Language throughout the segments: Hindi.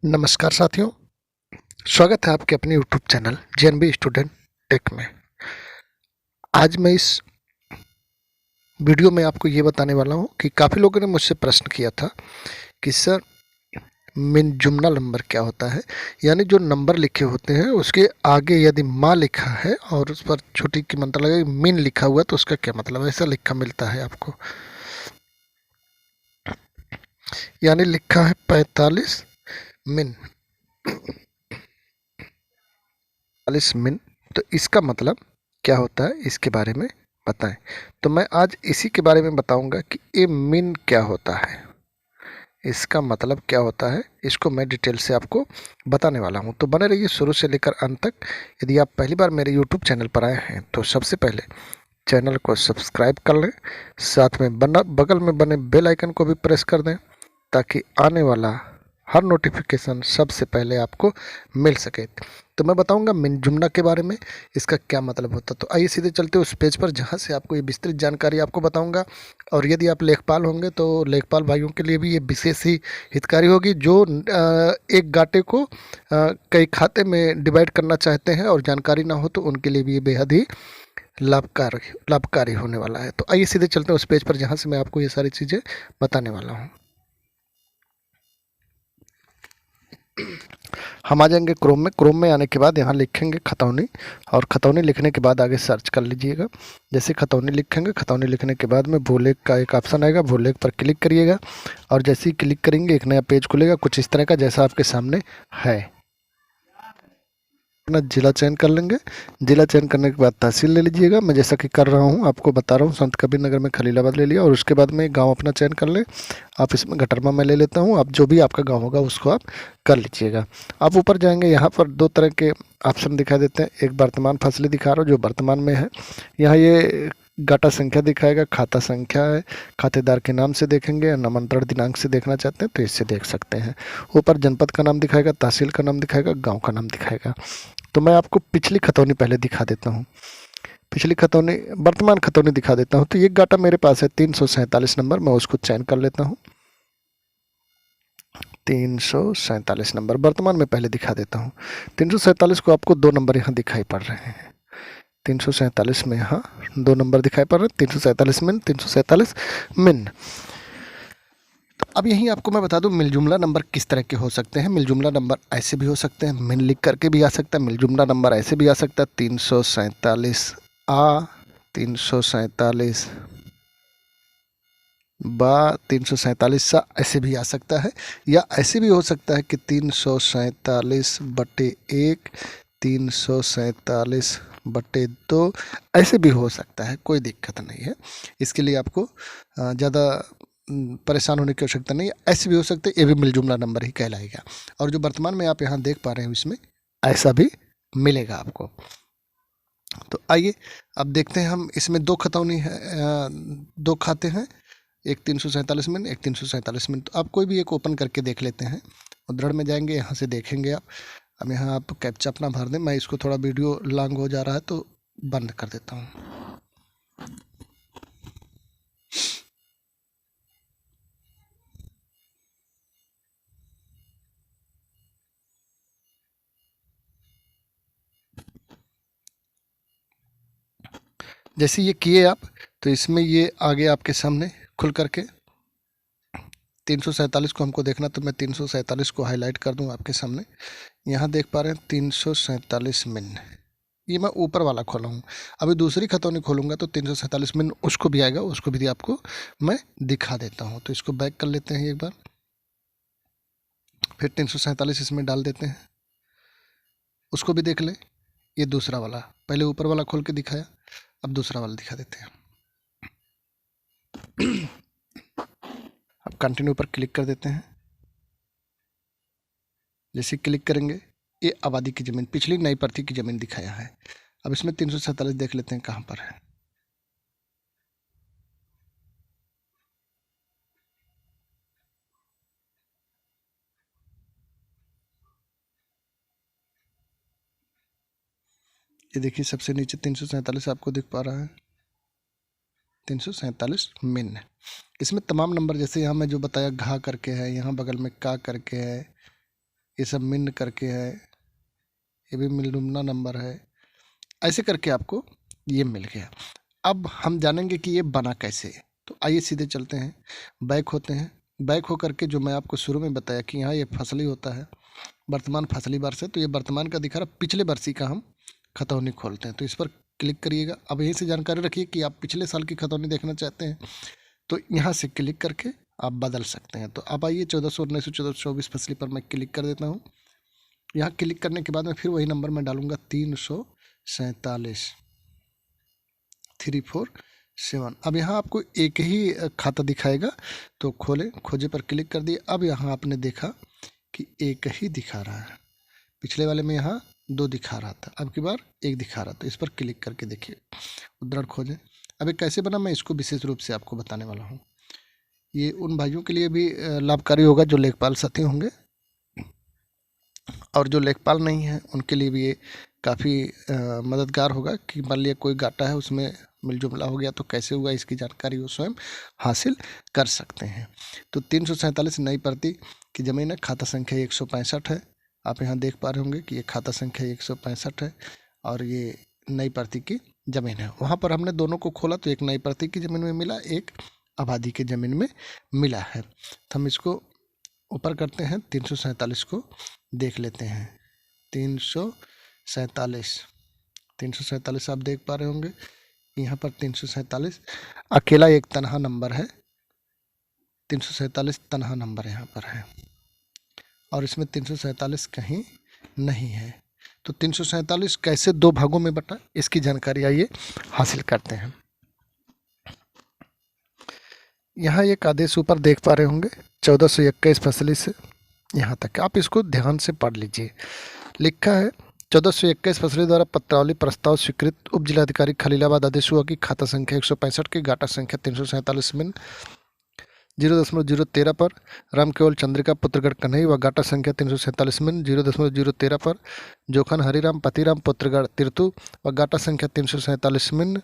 नमस्कार साथियों, स्वागत है आपके अपने YouTube channel JNB student take में। आज मैं इस वीडियो में आपको ये बताने वाला हूँ कि काफ़ी लोगों ने मुझसे प्रश्न किया था कि सर मिन जुमला नंबर क्या होता है। यानी जो नंबर लिखे होते हैं उसके आगे यदि माँ लिखा है और उस पर छोटी की मंत्र लगे मिन लिखा हुआ है तो उसका क्या मतलब, ऐसा लिखा मिलता है आपको। यानी लिखा है 45 मिन, 45 मिन, तो इसका मतलब क्या होता है इसके बारे में बताएं। तो मैं आज इसी के बारे में बताऊंगा कि ये मिन क्या होता है, इसका मतलब क्या होता है, इसको मैं डिटेल से आपको बताने वाला हूं। तो बने रहिए शुरू से लेकर अंत तक। यदि आप पहली बार मेरे यूट्यूब चैनल पर आए हैं तो सबसे पहले चैनल को सब्सक्राइब कर लें, साथ में बगल में बने बेल आइकन को भी प्रेस कर दें ताकि आने वाला हर नोटिफिकेशन सबसे पहले आपको मिल सके। तो मैं बताऊंगा मिन जुमला के बारे में, इसका क्या मतलब होता है। तो आइए सीधे चलते उस पेज पर जहां से आपको ये विस्तृत जानकारी आपको बताऊंगा। और यदि आप लेखपाल होंगे तो लेखपाल भाइयों के लिए भी ये विशेष ही हितकारी होगी जो एक गाटे को कई खाते में डिवाइड करना चाहते हैं और जानकारी ना हो तो उनके लिए भी ये बेहद ही लाभकारी होने वाला है। तो आइए सीधे चलते हैं उस पेज पर जहां से मैं आपको ये सारी चीज़ें बताने वाला हूँ। हम आ जाएंगे क्रोम में आने के बाद यहाँ लिखेंगे खतौनी, और खतौनी लिखने के बाद आगे सर्च कर लीजिएगा। जैसे खतौनी लिखेंगे, खतौनी लिखने के बाद में भूलेख का एक ऑप्शन आएगा, भूलेख पर क्लिक करिएगा और जैसे ही क्लिक करेंगे एक नया पेज खुलेगा कुछ इस तरह का जैसा आपके सामने है। अपना जिला चयन कर लेंगे, जिला चयन करने के बाद तहसील ले लीजिएगा। मैं जैसा कि कर रहा हूँ आपको बता रहा हूँ, संत कबीर नगर में खलीलाबाद ले लिया और उसके बाद में गांव अपना चयन कर लें। आप इसमें गटरमा मैं ले लेता हूँ, आप जो भी आपका गांव होगा उसको आप कर लीजिएगा। आप ऊपर जाएंगे, यहाँ पर दो तरह के ऑप्शन दिखाई देते हैं। एक वर्तमान फसलें दिखा रहा हूँ जो वर्तमान में है, यहाँ ये गाटा संख्या दिखाएगा, खाता संख्या है, खातेदार के नाम से देखेंगे, नामांतरण दिनांक से देखना चाहते हैं तो इससे देख सकते हैं। ऊपर जनपद का नाम दिखाएगा, तहसील का नाम दिखाएगा, गांव का नाम दिखाएगा। तो मैं आपको पिछली खतौनी पहले दिखा देता हूँ, पिछली खतौनी वर्तमान खतौनी दिखा देता हूँ। तो ये गाटा मेरे पास है 347 नंबर, मैं उसको चयन कर लेता हूँ। 347 नंबर वर्तमान में पहले दिखा देता हूँ। 347 को आपको दो नंबर यहाँ दिखाई पड़ रहे हैं, 347 में यहाँ दो नंबर दिखाई पड़ रहे हैं, 347 मिन, 347 मिन। अब यहीं आपको मैं बता दूं मिल जुमला नंबर किस तरह के हो सकते हैं। मिल जुमला नंबर ऐसे भी हो सकते हैं, मिन लिख करके भी आ सकता है। मिल जुमला नंबर ऐसे भी आ सकता है 347 आ, 347 बा, 347 सा, ऐसे भी आ सकता है। या ऐसे भी हो सकता है कि 347/1, 347/2, ऐसे भी हो सकता है, कोई दिक्कत नहीं है। इसके लिए आपको ज़्यादा परेशान होने की आवश्यकता नहीं है। ऐसे भी हो सकते हैं, ये भी मिल जुमला नंबर ही कहलाएगा। और जो वर्तमान में आप यहाँ देख पा रहे हैं इसमें ऐसा भी मिलेगा आपको। तो आइए अब देखते हैं हम, इसमें दो खतौनी है, दो खाते हैं, एक 347 मिनट, एक 347 मिनट। तो आप कोई भी एक ओपन करके देख लेते हैं। उद्धरण में जाएंगे, यहाँ से देखेंगे आप। अब यहाँ आप कैप्चा अपना भर दें, मैं इसको थोड़ा वीडियो लॉन्ग हो जा रहा है तो बंद कर देता हूँ। जैसे ये किए आप तो इसमें ये आगे आपके सामने खुल करके 347 को हमको देखना, तो मैं 347 को हाईलाइट कर दूं आपके सामने। यहाँ देख पा रहे हैं 347 मिन, ये मैं ऊपर वाला खोला हूँ। अभी दूसरी खतौनी खोलूँगा तो 347 मिन उसको भी आएगा, उसको भी आपको मैं दिखा देता हूँ। तो इसको बैक कर लेते हैं एक बार, फिर 347 इसमें डाल देते हैं, उसको भी देख ले। ये दूसरा वाला, पहले ऊपर वाला खोल के दिखाया, अब दूसरा वाला दिखा देते हैं। अब कंटिन्यू पर क्लिक कर देते हैं। जैसे क्लिक करेंगे ये आबादी की ज़मीन, पिछली नई प्रति की ज़मीन दिखाया है। अब इसमें 347 देख लेते हैं कहाँ पर है। ये देखिए सबसे नीचे 347 आपको दिख पा रहा है, 347 मिन। इसमें तमाम नंबर, जैसे यहाँ मैं जो बताया घा करके है, यहाँ बगल में का करके है, ये सब मिन करके है, ये भी मिलनुमना नंबर है, ऐसे करके आपको ये मिल गया। अब हम जानेंगे कि ये बना कैसे। तो आइए सीधे चलते हैं, बैक होते हैं। बैक होकर के जो मैं आपको शुरू में बताया कि यहाँ ये फसली होता है, वर्तमान फसली वर्ष है, तो ये वर्तमान का दिखा रहा, पिछले वर्षी का हम खतौनी खोलते हैं। तो इस पर क्लिक करिएगा। अब यहीं से जानकारी रखिए कि आप पिछले साल की खतौनी देखना चाहते हैं तो यहाँ से क्लिक करके आप बदल सकते हैं। तो अब आइए 1400, 1900, 1424 फसली पर मैं क्लिक कर देता हूँ। यहाँ क्लिक करने के बाद में फिर वही नंबर मैं डालूंगा 347 347। अब यहाँ आपको एक ही खाता दिखाएगा, तो खोले, खोजे पर क्लिक कर दिए। अब यहाँ आपने देखा कि एक ही दिखा रहा है, पिछले वाले में यहाँ 2 दिखा रहा था, अब की बार 1 दिखा रहा था। इस पर क्लिक करके देखिए, उद्धरण खोजें। अब ये कैसे बना मैं इसको विशेष रूप से आपको बताने वाला हूँ। ये उन भाइयों के लिए भी लाभकारी होगा जो लेखपाल साथी होंगे, और जो लेखपाल नहीं है उनके लिए भी ये काफ़ी मददगार होगा कि मान लिया कोई गाटा है उसमें मिलजुमला हो गया तो कैसे हुआ, इसकी जानकारी वो स्वयं हासिल कर सकते हैं। तो 347 नई प्रति की ज़मीन है, खाता संख्या 165 है। आप यहाँ देख पा रहे होंगे कि ये खाता संख्या 165 है और ये नई प्रति की ज़मीन है। वहाँ पर हमने दोनों को खोला तो एक नई प्रति की ज़मीन में मिला, एक आबादी की ज़मीन में मिला है। तो हम इसको ऊपर करते हैं, 347 को देख लेते हैं। 347 आप देख पा रहे होंगे यहाँ पर 347 अकेला एक तनहा नंबर है, 347 तनहा नंबर यहाँ पर है और इसमें 347 कहीं नहीं है। तो 347 कैसे 2 भागों में बटा, इसकी जानकारी आइए हासिल करते हैं। यहाँ एक आदेश ऊपर देख पा रहे होंगे 1421 फसली से यहाँ तक, आप इसको ध्यान से पढ़ लीजिए। लिखा है 1421 फसली द्वारा पत्रावली प्रस्ताव स्वीकृत, उप जिलाधिकारी खलीलाबाद आदेश हुआ कि खाता संख्या 165 की गाटा संख्या 347 मिन 0.013 पर राम केवल चंद्रिका पुत्रगढ़ कन्हई व गाटा संख्या 347 मिन 0.013 पर जोखन हरिराम पतिराम पुत्रगढ़ तिरतु व गाटा संख्या 347 मिन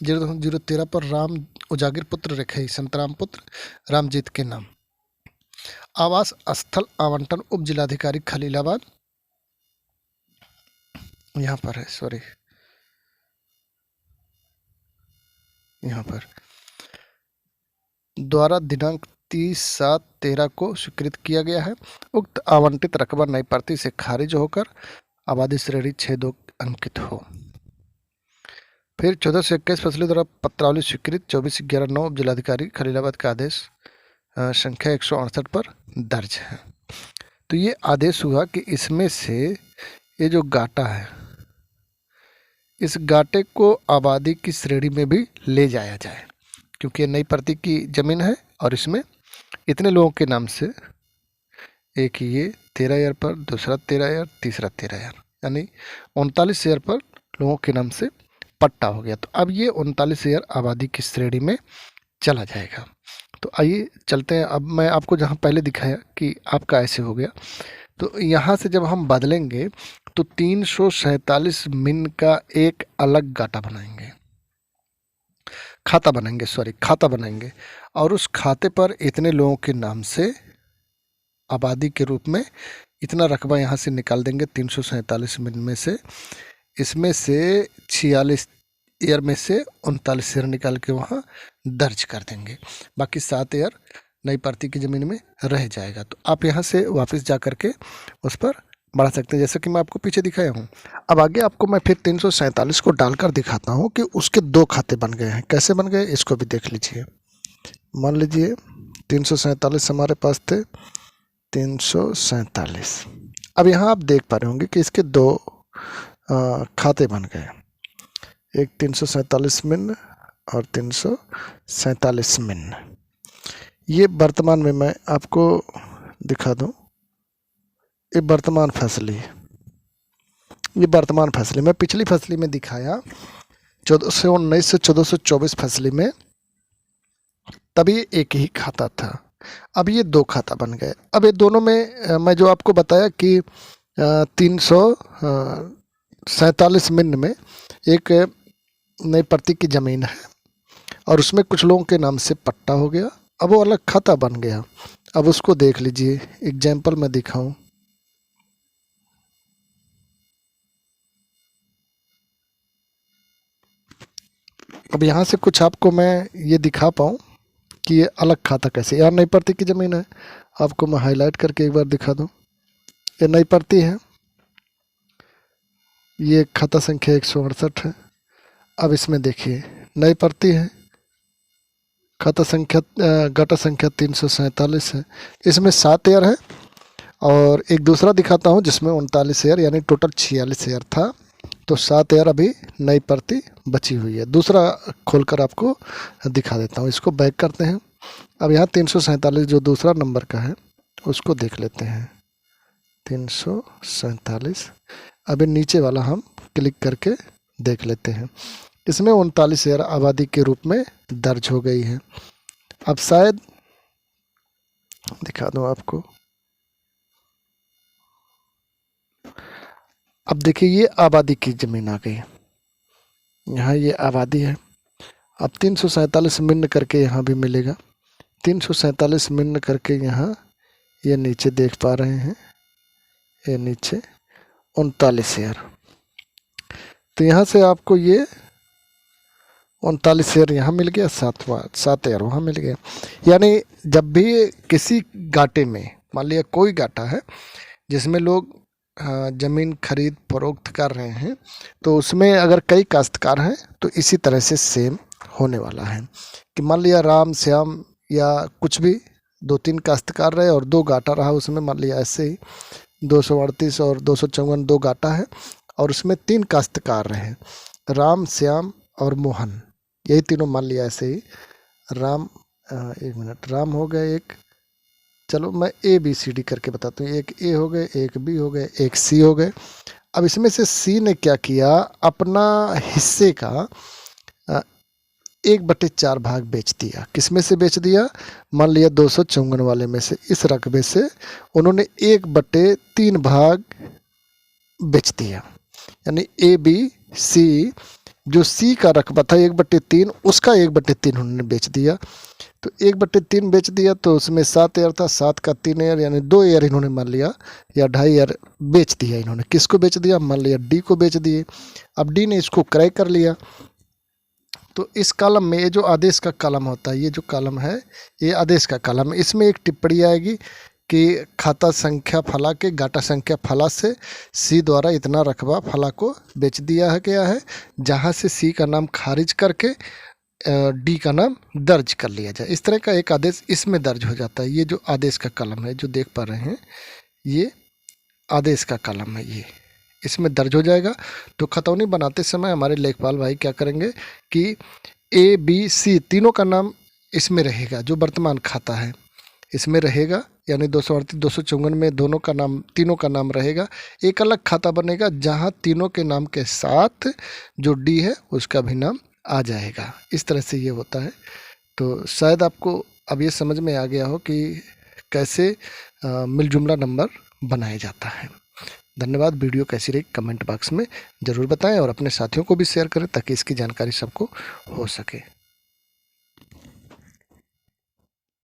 0.013 पर राम उजागिर पुत्र रेखई संतराम पुत्र रामजीत के नाम। आवास स्थल आवंटन उप जिलाधिकारी खलीलाबाद यहाँ पर है, सॉरी यहाँ पर द्वारा दिनांक 30/7/13 को स्वीकृत किया गया है। उक्त आवंटित रकबा नई प्रति से खारिज होकर आबादी श्रेणी 6-2 अंकित हो। फिर 1421 फसली द्वारा पत्रावली स्वीकृत 24/11/9 उप जिलाधिकारी खलीलाबाद का आदेश संख्या 168 पर दर्ज है। तो ये आदेश हुआ कि इसमें से ये जो गाटा है, इस गाटे को आबादी की श्रेणी में भी ले जाया जाए, क्योंकि ये नई प्रति की ज़मीन है और इसमें इतने लोगों के नाम से, एक ये 13 ईयर पर, दूसरा 13 ईयर, तीसरा 13 ईयर, यानी 39 ईयर पर लोगों के नाम से पट्टा हो गया। तो अब ये 39 ईयर आबादी की श्रेणी में चला जाएगा। तो आइए चलते हैं। अब मैं आपको जहाँ पहले दिखाया कि आपका ऐसे हो गया, तो यहाँ से जब हम बदलेंगे तो 347 मिन का एक अलग गाटा बनाएंगे, खाता बनाएंगे और उस खाते पर इतने लोगों के नाम से आबादी के रूप में इतना रकबा यहाँ से निकाल देंगे 347 मिन में से। इसमें से 46 ईयर में से 39 ईयर निकाल के वहाँ दर्ज कर देंगे, बाकी 7 ईयर नई प्रति की ज़मीन में रह जाएगा। तो आप यहाँ से वापस जा कर के उस पर बढ़ा सकते हैं, जैसे कि मैं आपको पीछे दिखाया हूँ। अब आगे आपको मैं फिर 347 को डालकर दिखाता हूँ कि उसके 2 खाते बन गए हैं। कैसे बन गए इसको भी देख लीजिए। मान लीजिए 347 हमारे पास थे, 347। अब यहाँ आप देख पा रहे होंगे कि इसके 2 खाते बन गए, एक 347 मिन और 347 मिन। ये वर्तमान में मैं आपको दिखा दूं, ये वर्तमान फसली, ये वर्तमान फसली मैं पिछली फसली में दिखाया 1419 से 1424 फसली में, तब ये एक ही खाता था। अब ये 2 खाता बन गए। अब ये दोनों में मैं जो आपको बताया कि 347 मिन में एक नई प्रति की ज़मीन है और उसमें कुछ लोगों के नाम से पट्टा हो गया, अब वो अलग खाता बन गया। अब उसको देख लीजिए, एग्जाम्पल मैं दिखाऊं। अब यहाँ से कुछ आपको मैं ये दिखा पाऊँ कि ये अलग खाता कैसे, यार नई प्रति की ज़मीन है, आपको मैं हाईलाइट करके एक बार दिखा दूँ। ये नई प्रति है, ये खाता संख्या 168 है। अब इसमें देखिए नई प्रति है, खाता संख्या घटा संख्या 347 है, इसमें 7 एयर है। और एक दूसरा दिखाता हूँ जिसमें 39 एयर, यानी टोटल 46 एयर था, तो 7 एयर अभी नई प्रति बची हुई है। दूसरा खोलकर आपको दिखा देता हूँ, इसको बैक करते हैं। अब यहाँ 347 जो दूसरा नंबर का है उसको देख लेते हैं, 347। अभी नीचे वाला हम क्लिक करके देख लेते हैं, इसमें 39 एयर आबादी के रूप में दर्ज हो गई है। अब शायद दिखा दूँ आपको, अब देखिए ये आबादी की ज़मीन आ गई, यहाँ ये आबादी है। अब 347 मिन्न करके यहाँ भी मिलेगा, 347 मिन्न करके यहाँ ये नीचे देख पा रहे हैं, ये नीचे 39 एयर। तो यहाँ से आपको ये 39 एयर यहाँ मिल गया, 7 एयर वहाँ मिल गया। यानी जब भी किसी गाटे में, मान लिया कोई गाटा है जिसमें लोग ज़मीन खरीद फरोख्त कर रहे हैं, तो उसमें अगर कई काश्तकार हैं तो इसी तरह से सेम होने वाला है कि मान लिया राम श्याम या कुछ भी 2-3 काश्तकार रहे और 2 गाटा रहा उसमें, मान लिया ऐसे ही 238 और 254 2 गाटा है और उसमें 3 काश्तकार रहे, राम श्याम और मोहन, यही तीनों मान लिया ऐसे ही। राम एक मिनट, राम हो गए एक, चलो मैं ABCD करके बताता हूँ, एक ए हो गए, एक बी हो गए, एक सी हो गए। अब इसमें से सी ने क्या किया, अपना हिस्से का 1/4 भाग बेच दिया। किस में से बेच दिया, मान लिया 254 वाले में से, इस रकबे से उन्होंने 1/3 भाग बेच दिया। यानी ABC जो सी का रकबा था 1/3, उसका 1/3 उन्होंने बेच दिया। तो 1/3 बेच दिया तो उसमें 7 एयर था, 7 का 3 एयर, यानी 2 एयर इन्होंने मान लिया या 2.5 एयर बेच दिया इन्होंने। किसको बेच दिया, मान लिया डी को बेच दिए। अब डी ने इसको क्रय कर लिया। तो इस कॉलम में ये जो आदेश का कॉलम होता है, ये जो कॉलम है ये आदेश का कॉलम है, इसमें एक टिप्पणी आएगी कि खाता संख्या फला के गाटा संख्या फला से सी द्वारा इतना रकबा फला को बेच दिया है गया है, जहाँ से सी का नाम खारिज करके डी का नाम दर्ज कर लिया जाए। इस तरह का एक आदेश इसमें दर्ज हो जाता है। ये जो आदेश का कॉलम है जो देख पा रहे हैं, ये आदेश का कॉलम है, ये इसमें दर्ज हो जाएगा। तो खतौनी बनाते समय हमारे लेखपाल भाई क्या करेंगे कि ABC तीनों का नाम इसमें रहेगा, जो वर्तमान खाता है इसमें रहेगा, यानी 238 254 में दोनों का नाम, तीनों का नाम रहेगा। एक अलग खाता बनेगा जहां तीनों के नाम के साथ जो डी है उसका भी नाम आ जाएगा। इस तरह से ये होता है। तो शायद आपको अब ये समझ में आ गया हो कि कैसे मिलजुमला नंबर बनाया जाता है। धन्यवाद। वीडियो कैसी रही कमेंट बॉक्स में ज़रूर बताएं और अपने साथियों को भी शेयर करें ताकि इसकी जानकारी सबको हो सके।